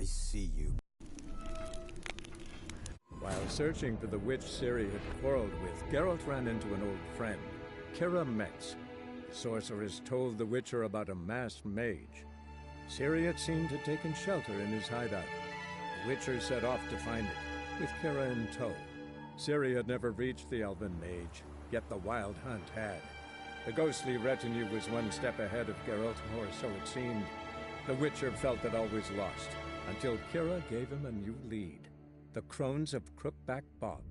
I see you. While searching for the witch Ciri had quarreled with, Geralt ran into an old friend, Kira Metz. The sorceress told the Witcher about a masked mage. Ciri had seemed to have taken shelter in his hideout. The Witcher set off to find it, with Kira in tow. Ciri had never reached the elven mage, yet the wild hunt had. The ghostly retinue was one step ahead of Geralt, or so it seemed. The Witcher felt that all was lost, until Kira gave him a new lead. The Crones of Crookback Bog.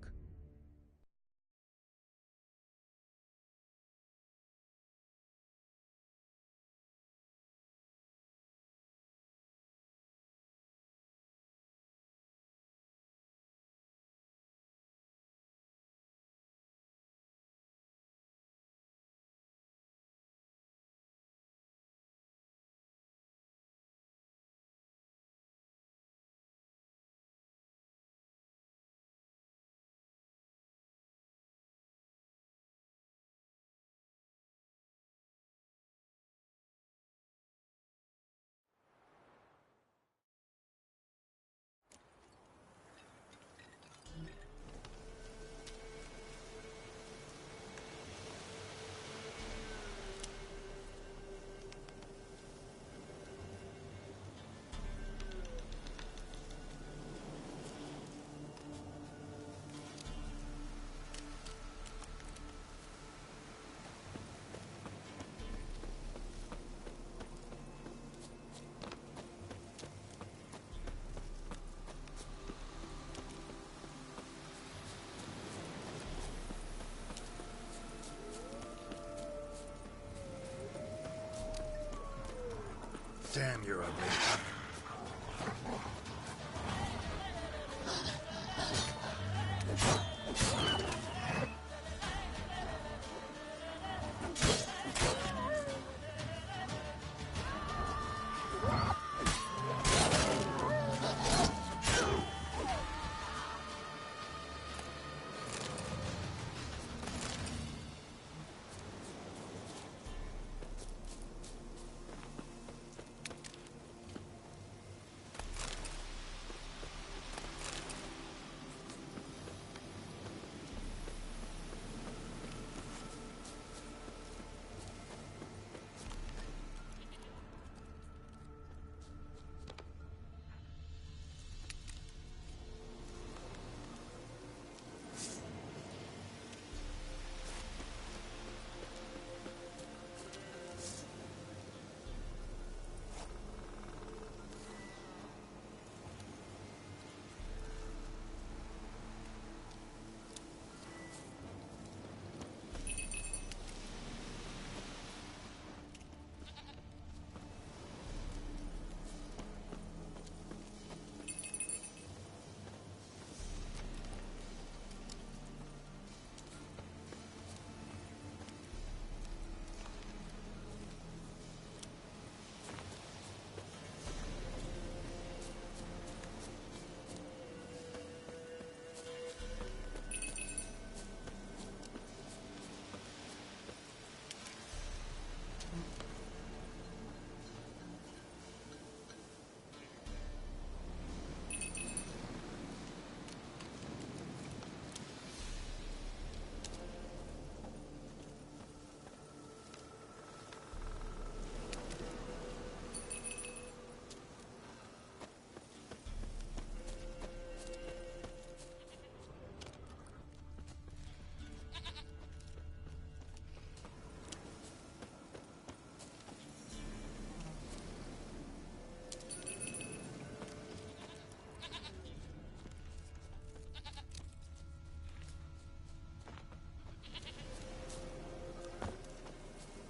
Damn, you're ugly.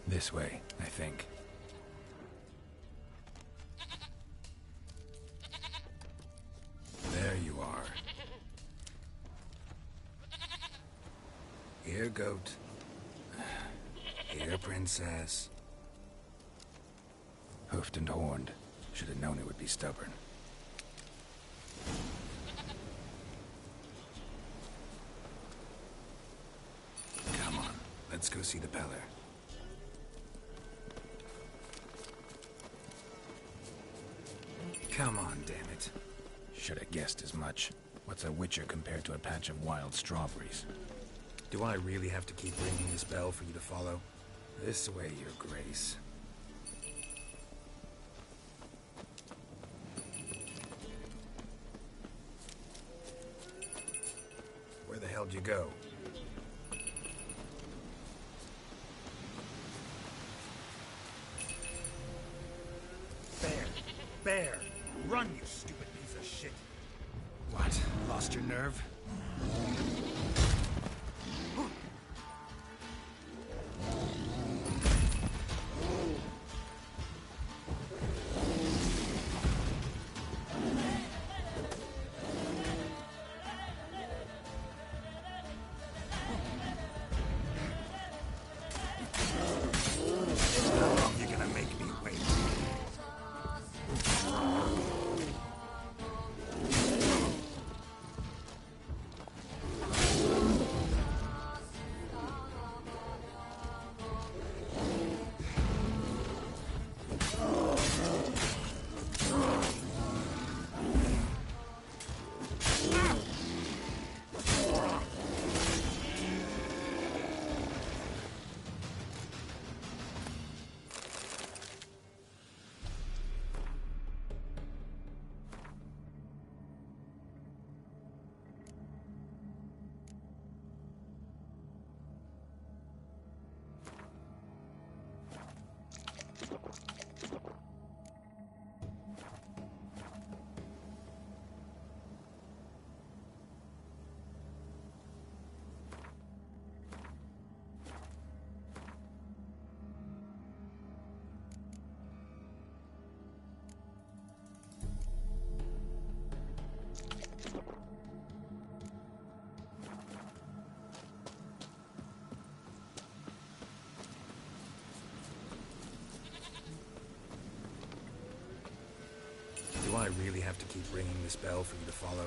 This way, I think. There you are. Here, goat. Here, princess. Hoofed and horned. Should have known it would be stubborn. Come on, let's go see the Peller. Come on, damn it. Should have guessed as much. What's a witcher compared to a patch of wild strawberries? Do I really have to keep ringing this bell for you to follow? This way, your grace. Where the hell'd you go? Bear! Run, you stupid piece of shit! What? Lost your nerve? How long you gonna make me wait? Do I really have to keep ringing this bell for you to follow?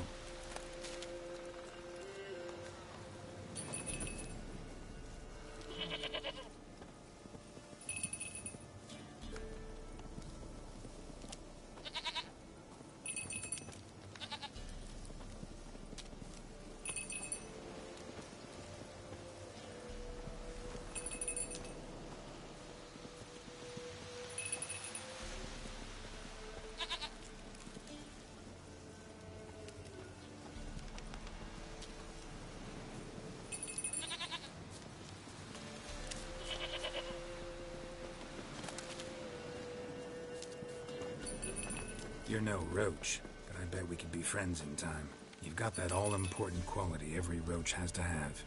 You're no roach, but I bet we could be friends in time. You've got that all-important quality every roach has to have.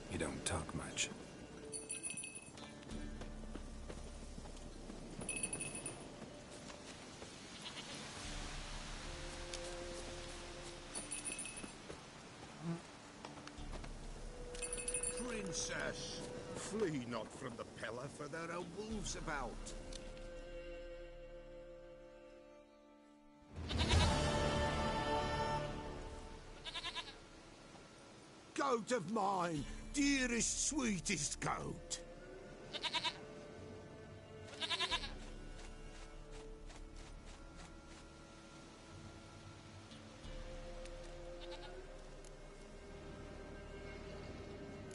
You don't talk much. Princess, flee not from the pillar, for there are wolves about. Goat of mine, dearest, sweetest goat.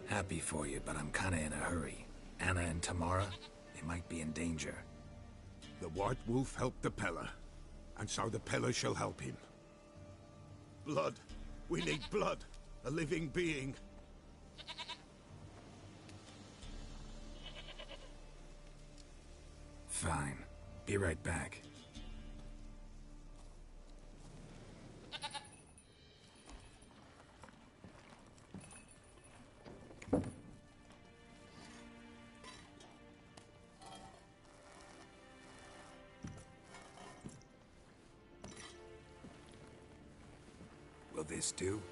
Happy for you, but I'm kinda in a hurry. Anna and Tamara, they might be in danger. The White Wolf helped the Peller, and so the Peller shall help him. Blood. We need blood. A living being. Fine. Be right back. Will this do?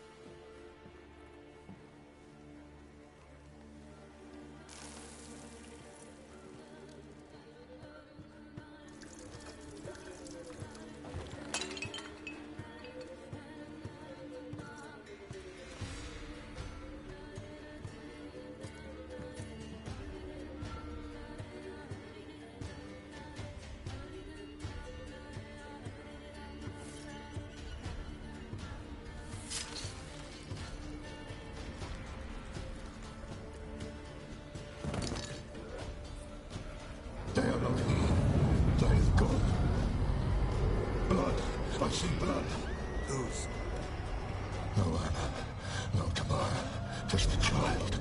I see blood. Whose? No, no, Tamar. Just the child.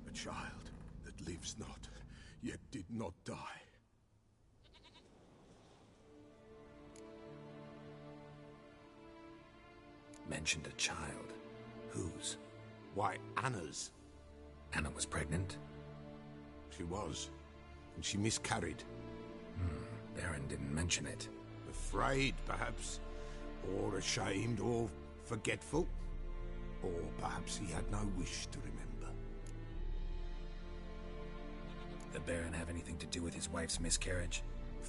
A child that lives not, yet did not die. Mentioned a child. Whose? Why, Anna's. Anna was pregnant? She was, and she miscarried. Baron didn't mention it. Afraid, perhaps, or ashamed, or forgetful. Or perhaps he had no wish to remember. The Baron have anything to do with his wife's miscarriage?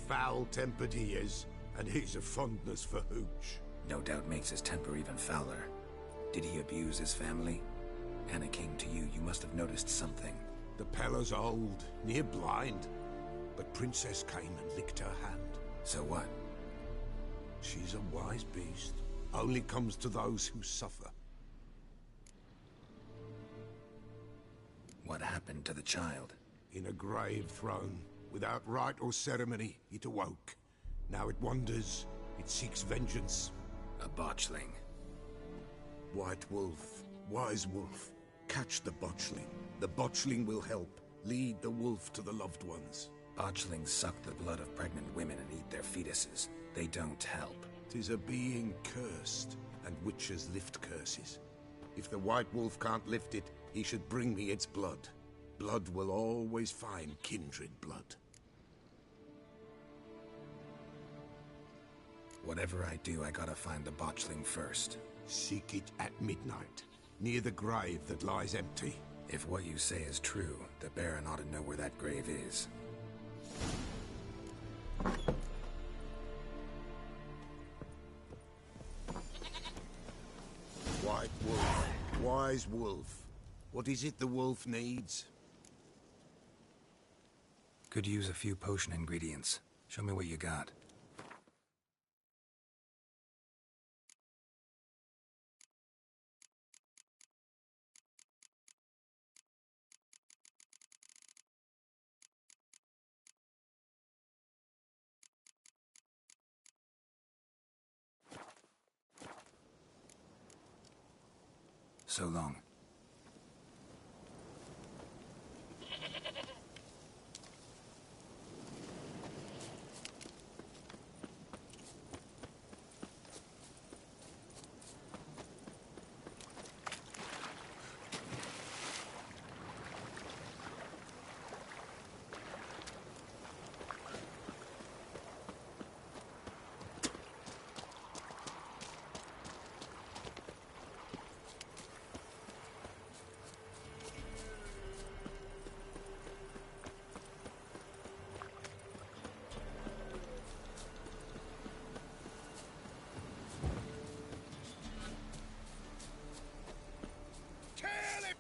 Foul-tempered he is, and he's a fondness for hooch. No doubt makes his temper even fouler. Did he abuse his family? Anna came to you. You must have noticed something. The Pella's old, near blind, but Princess came and licked her hand. So what? She's a wise beast. Only comes to those who suffer. What happened to the child? In a grave thrown, without rite or ceremony, it awoke. Now it wanders, it seeks vengeance. A botchling. White wolf, wise wolf, catch the botchling. The botchling will help, lead the wolf to the loved ones. Botchlings suck the blood of pregnant women and eat their fetuses. They don't help. 'Tis a being cursed, and witches lift curses. If the white wolf can't lift it, he should bring me its blood. Blood will always find kindred blood. Whatever I do, I gotta find the botchling first. Seek it at midnight, near the grave that lies empty. If what you say is true, the Baron ought to know where that grave is. White wolf, wise wolf. What is it the wolf needs? Could use a few potion ingredients. Show me what you got. So long.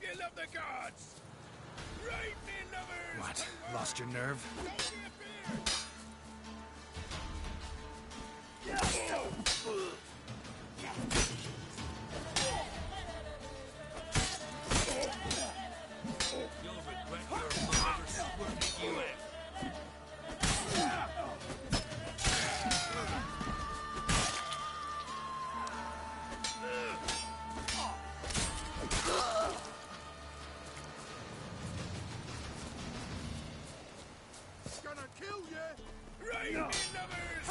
You love the gods! Right, me lovers! What? Lost your nerve? Don't be afeard! You'll regret your mother ever swooping you in. Gonna kill you! Right, me lovers!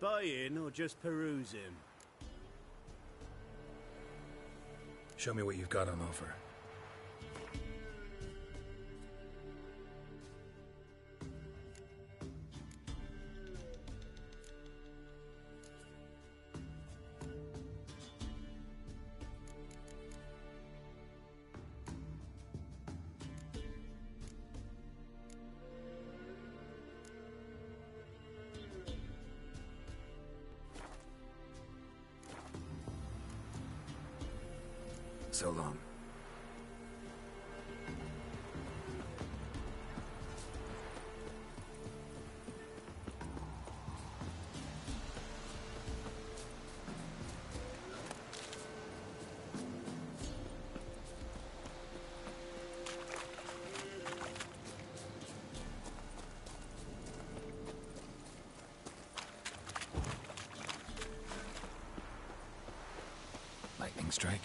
Buying or just perusing? Show me what you've got on offer. So long. Lightning strike.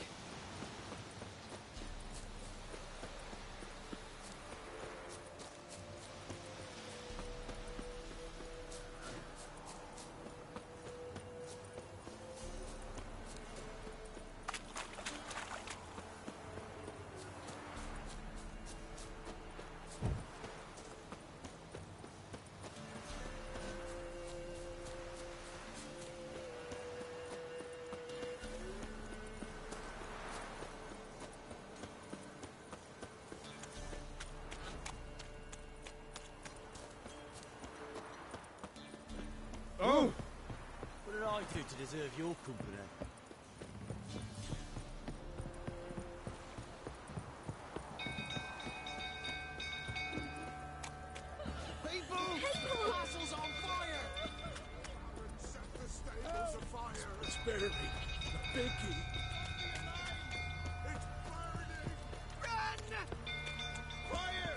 Oh! What did I do to deserve your company? People! The castle's on fire! Set the stables afire! Spare me! The biggie! It's burning! Run! Fire!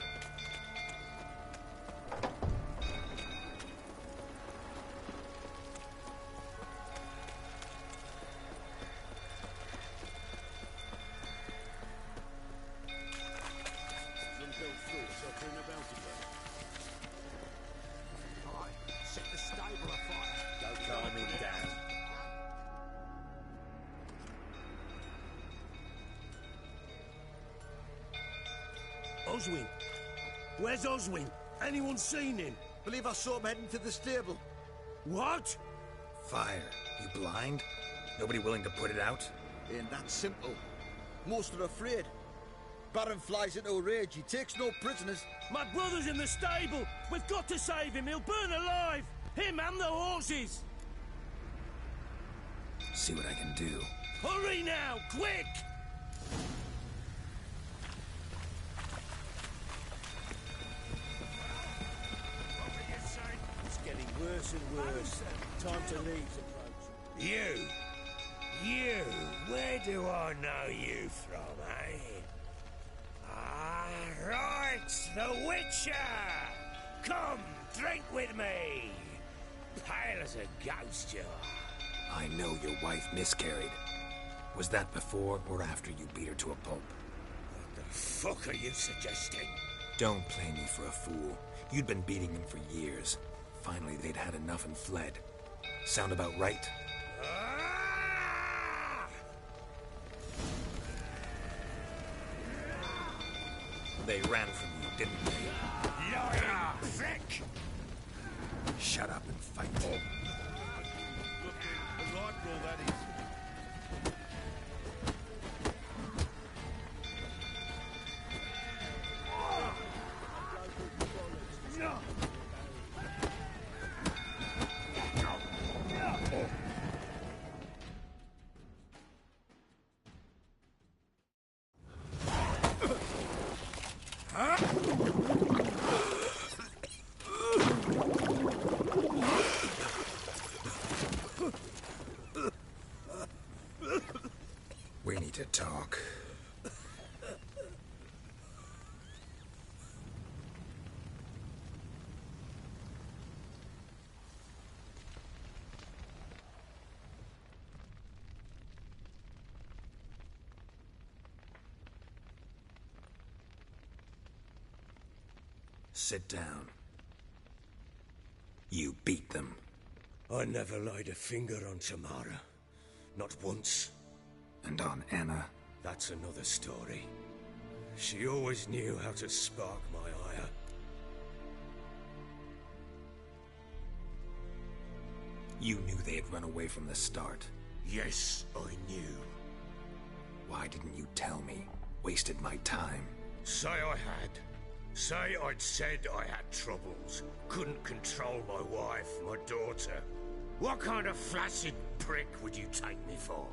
Unbuilt fruits are bring about again. Set the stable afire. Don't calm him down. Oswin? Where's Oswin? Anyone seen him? Believe I saw him heading to the stable. What? Fire. You blind? Nobody willing to put it out? Ain't that simple. Most are afraid. Baron flies into a rage. He takes no prisoners. My brother's in the stable! We've got to save him! He'll burn alive! Him and the horses! See what I can do. Hurry now! Quick! It's getting worse and worse. Time to leave's approaching. You, where do I know you from, eh? Ah, right, the Witcher! Come, drink with me! Pale as a ghost, you are. I know your wife miscarried. Was that before or after you beat her to a pulp? What the fuck are you suggesting? Don't play me for a fool. You'd been beating them for years. Finally, they'd had enough and fled. Sound about right? Ah! They ran from you, didn't they? Lying prick! Shut up and fight. Looking a rifle, that is. We need to talk. Sit down. You beat them. I never laid a finger on Tamara. Not once. And on Anna? That's another story. She always knew how to spark my ire. You knew they had run away from the start. Yes, I knew. Why didn't you tell me? Wasted my time. Say I had. Say I'd said I had troubles. Couldn't control my wife, my daughter. What kind of flaccid prick would you take me for?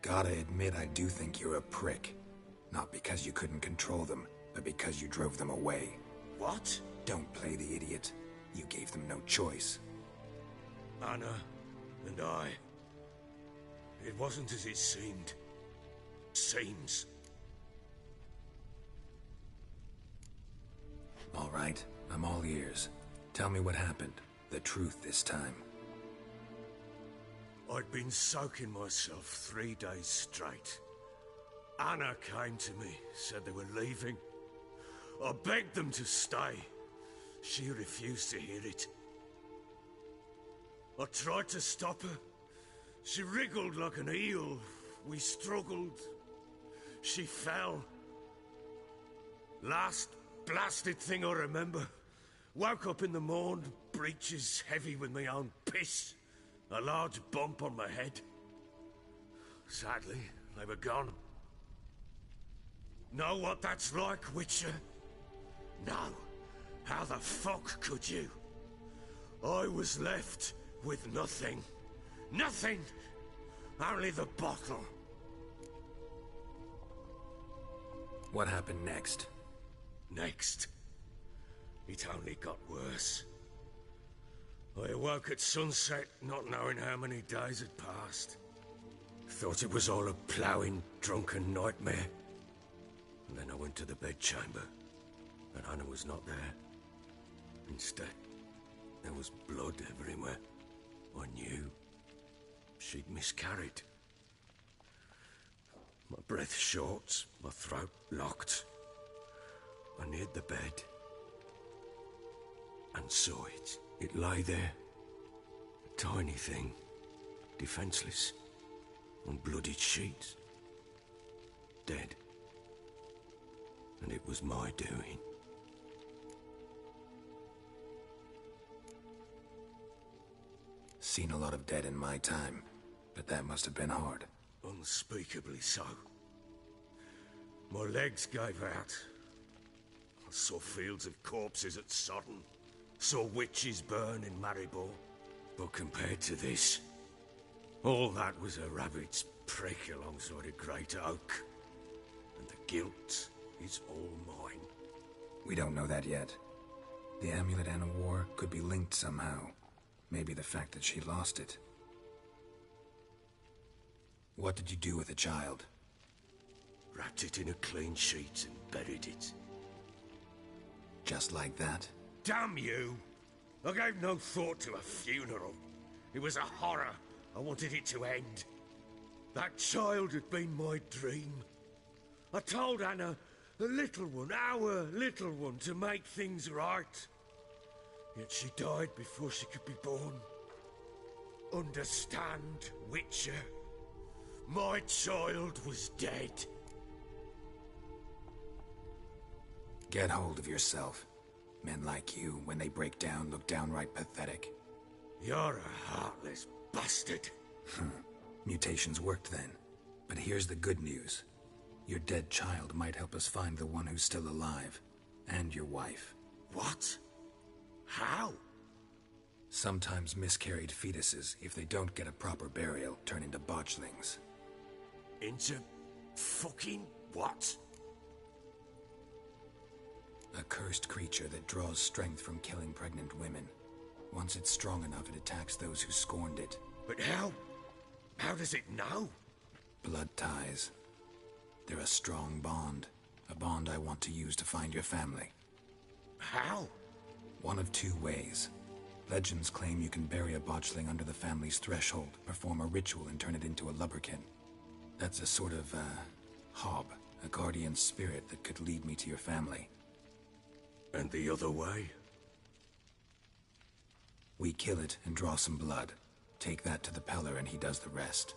Gotta admit, I do think you're a prick. Not because you couldn't control them, but because you drove them away. What? Don't play the idiot. You gave them no choice. Anna and I. It wasn't as it seemed. Seems. All right, I'm all ears. Tell me what happened. The truth this time. I'd been soaking myself 3 days straight. Anna came to me, said they were leaving. I begged them to stay. She refused to hear it. I tried to stop her. She wriggled like an eel. We struggled. She fell. Last blasted thing I remember. Woke up in the morn, breeches heavy with my own piss. A large bump on my head. Sadly, they were gone. Know what that's like, Witcher? No. How the fuck could you? I was left with nothing. Nothing! Only the bottle. What happened next? Next? It only got worse. I awoke at sunset, not knowing how many days had passed. Thought it was all a ploughing, drunken nightmare. And then I went to the bedchamber, and Anna was not there. Instead, there was blood everywhere. I knew she'd miscarried. My breath short, my throat locked. I neared the bed and saw it. It lay there, a tiny thing, defenseless, on bloodied sheets, dead. And it was my doing. Seen a lot of dead in my time, but that must have been hard. Unspeakably so. My legs gave out. I saw fields of corpses at Sodden. Saw witches burn in Maribor. But compared to this, all that was a rabbit's prick alongside a great oak. And the guilt is all mine. We don't know that yet. The amulet Anna wore could be linked somehow. Maybe the fact that she lost it. What did you do with the child? Wrapped it in a clean sheet and buried it. Just like that? Damn you! I gave no thought to a funeral. It was a horror. I wanted it to end. That child had been my dream. I told Anna, the little one, our little one, to make things right. Yet she died before she could be born. Understand, Witcher? My child was dead. Get hold of yourself. Men like you, when they break down, look downright pathetic. You're a heartless bastard. Mutations worked then. But here's the good news. Your dead child might help us find the one who's still alive. And your wife. What? How? Sometimes miscarried fetuses, if they don't get a proper burial, turn into botchlings. Into fucking what? A cursed creature that draws strength from killing pregnant women. Once it's strong enough, it attacks those who scorned it. But how? How does it know? Blood ties. They're a strong bond. A bond I want to use to find your family. How? One of two ways. Legends claim you can bury a botchling under the family's threshold, perform a ritual, and turn it into a lubberkin. That's a sort of, hob, a guardian spirit that could lead me to your family. And the other way? We kill it and draw some blood. Take that to the Peller and he does the rest.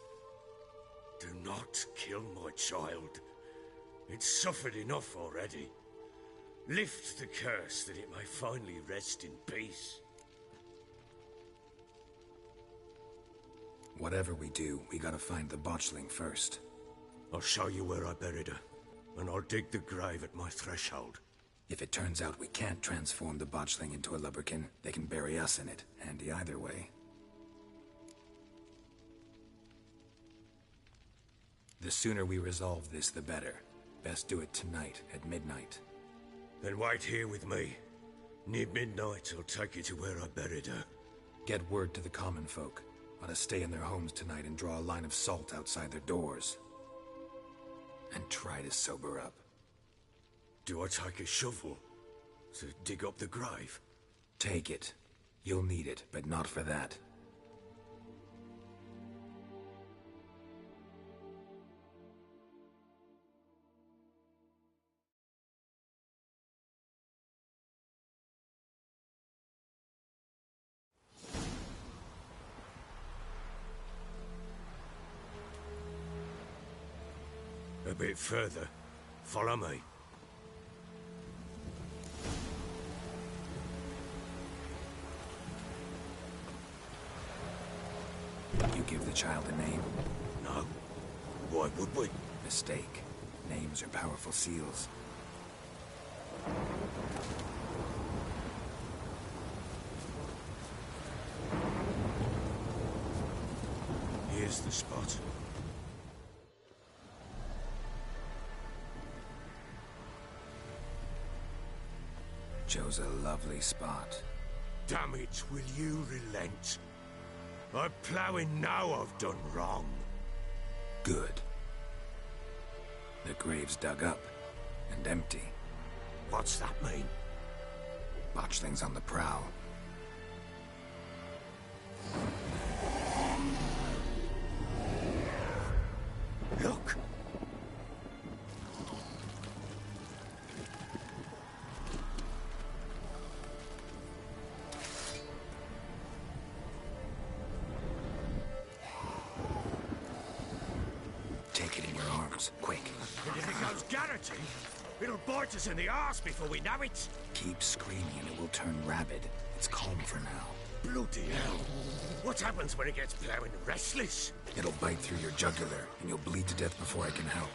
Do not kill my child. It's suffered enough already. Lift the curse that it may finally rest in peace. Whatever we do, we gotta find the botchling first. I'll show you where I buried her, and I'll dig the grave at my threshold. If it turns out we can't transform the botchling into a lubberkin, they can bury us in it. Handy either way. The sooner we resolve this, the better. Best do it tonight, at midnight. Then wait here with me. Near midnight, I'll take you to where I buried her. Get word to the common folk. Ought to stay in their homes tonight and draw a line of salt outside their doors. And try to sober up. Do I take a shovel to dig up the grave? Take it. You'll need it, but not for that. A bit further. Follow me. You give the child a name? No. Why would we? Mistake. Names are powerful seals. Here's the spot. Chose a lovely spot. Damn it, will you relent? I'm ploughing now I've done wrong. Good. The grave's dug up and empty. What's that mean? Botchling's on the prowl. Look! Take it in your arms, quick. And if it goes garroting, it'll bite us in the arse before we know it. Keep screaming and it will turn rabid. It's calm for now. Bloody hell. What happens when it gets ploughing restless? It'll bite through your jugular, and you'll bleed to death before I can help.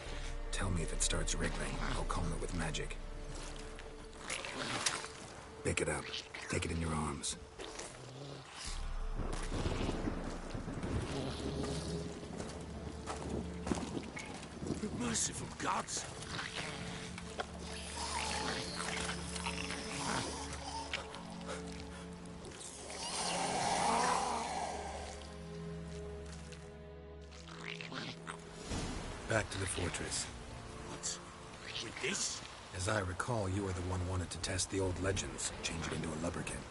Tell me if it starts wriggling. I'll calm it with magic. Pick it up. Take it in your arms. Merciful gods! Back to the fortress. What? With this? As I recall, you were the one wanted to test the old legends, change it into a lubberkin.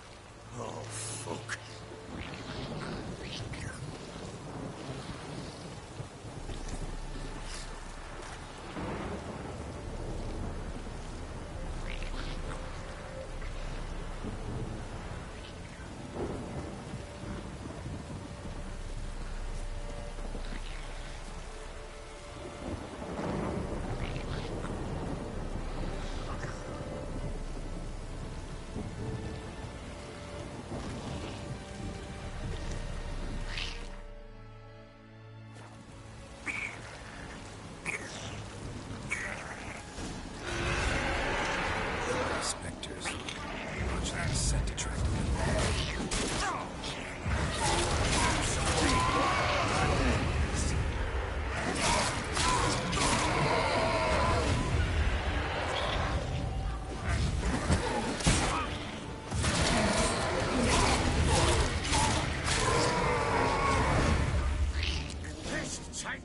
Oh, fuck.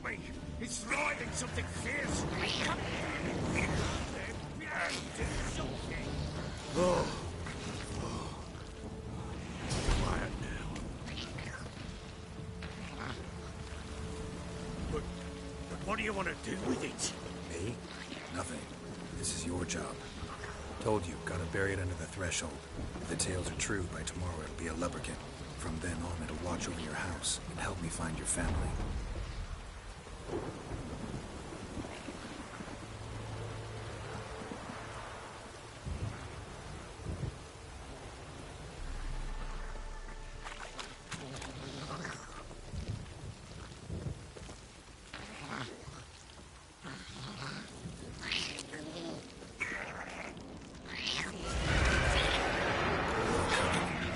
me! It's riding something fierce! Come here! Do something! Oh. Quiet now. But what do you want to do with it? Me? Nothing. This is your job. Told you, gotta bury it under the threshold. If the tales are true, by tomorrow it'll be a lubberkin. From then on, it'll watch over your house and help me find your family.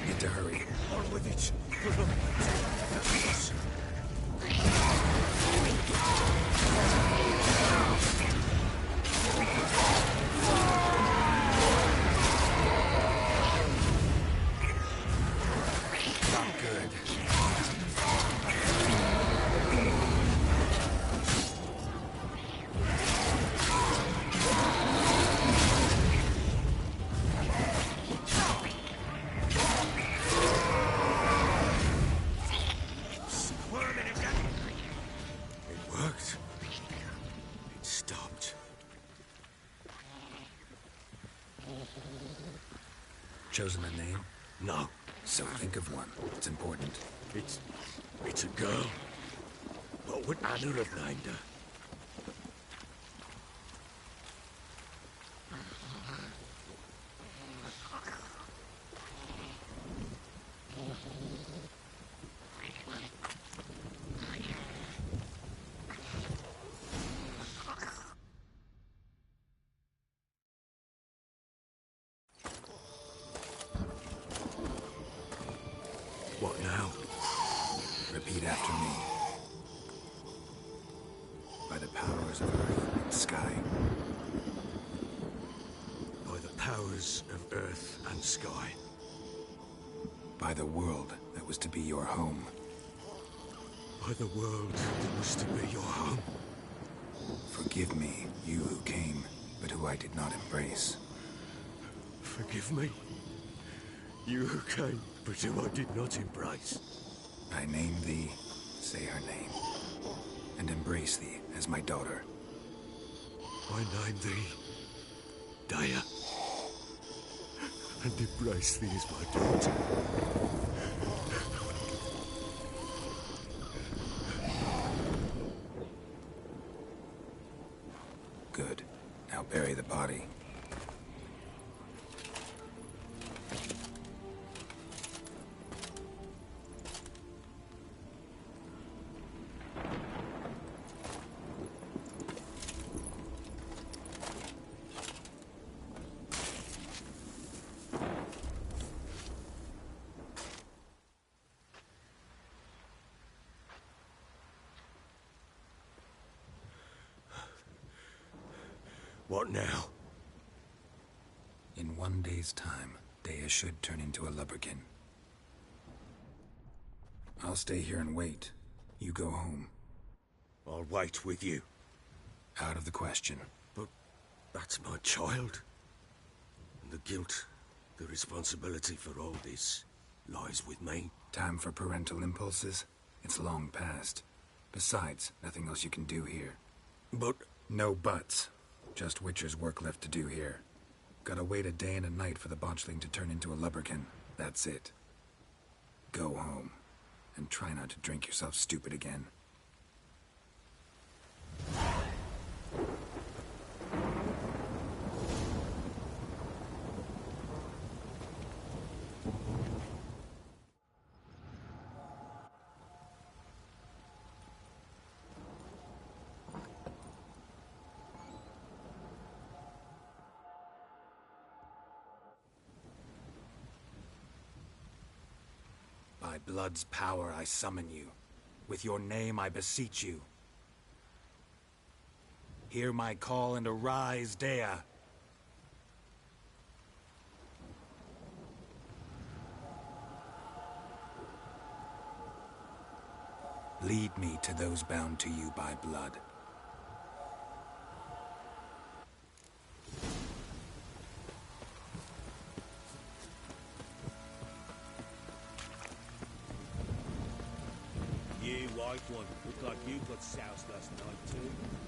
Need to hurry. On with it. Not good. Squirming again! It worked. It stopped. Chosen a name? No, So think of one. It's important. it's a girl. What would Anna have named her? What now? Repeat after me. By the powers of earth and sky. By the powers of earth and sky. By the world that was to be your home. By the world that was to be your home. Forgive me, you who came, but who I did not embrace. Forgive me. You who came, but who I did not embrace. I name thee, say her name, and embrace thee as my daughter. I name thee Dea, and embrace thee as my daughter. Good. Now bury the body. What now? In 1 day's time, Dea should turn into a lubberkin. I'll stay here and wait. You go home. I'll wait with you. Out of the question. But that's my child. And the guilt, the responsibility for all this lies with me. Time for parental impulses? It's long past. Besides, nothing else you can do here. But No buts. Just Witcher's work left to do here. Gotta wait a day and a night for the botchling to turn into a lubberkin. That's it. Go home. And try not to drink yourself stupid again. By blood's power I summon you. With your name I beseech you. Hear my call and arise, Dea. Lead me to those bound to you by blood. You, white one, look like you got soused last night too.